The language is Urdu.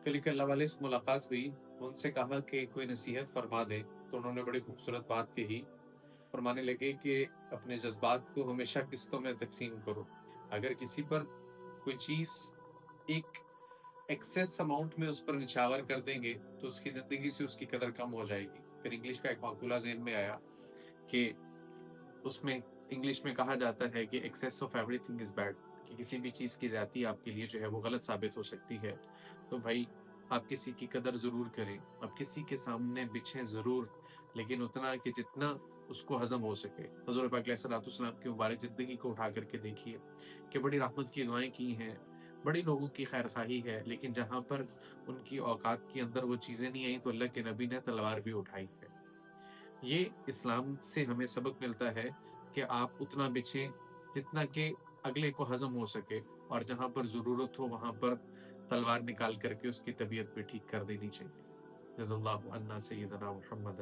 پھر ایک اللہ والے سے ملاقات ہوئی، ان سے کہا کہ کوئی نصیحت فرما دیں، تو انہوں نے بڑی خوبصورت بات کہی، فرمانے لگے کہ اپنے جذبات کو ہمیشہ قسطوں میں تقسیم کرو۔ اگر کسی پر کوئی چیز ایک ایکسیس اماؤنٹ میں اس پر نچھاور کر دیں گے تو اس کی زندگی سے اس کی قدر کم ہو جائے گی۔ پھر انگلش کا ایک مقولہ ذہن میں آیا کہ اس میں انگلش میں کہا جاتا ہے کہ access of every thing is bad, کہ کسی بھی چیز کی زیادتی آپ کے لیے جو ہے وہ غلط ثابت ہو سکتی ہے۔ تو بھائی آپ کسی کی قدر ضرور کریں، آپ کسی کے سامنے بچھیں ضرور، لیکن اتنا کہ جتنا اس کو ہضم ہو سکے۔ حضور پاک علیہ الصلوۃ والسلام کی مبارک زندگی کو اٹھا کر کے دیکھیے کہ بڑی رحمت کی دعائیں کی ہیں، بڑی لوگوں کی خیر خواہی ہے، لیکن جہاں پر ان کی اوقات کے اندر وہ چیزیں نہیں آئیں تو اللہ کے نبی نے تلوار بھی اٹھائی ہے۔ یہ اسلام سے ہمیں سبق ملتا ہے کہ آپ اتنا بچھیں جتنا کہ اگلے کو ہضم ہو سکے، اور جہاں پر ضرورت ہو وہاں پر تلوار نکال کر کے اس کی طبیعت بھی ٹھیک کر دینی چاہیے۔ جزا اللہ عنا سیدنا محمد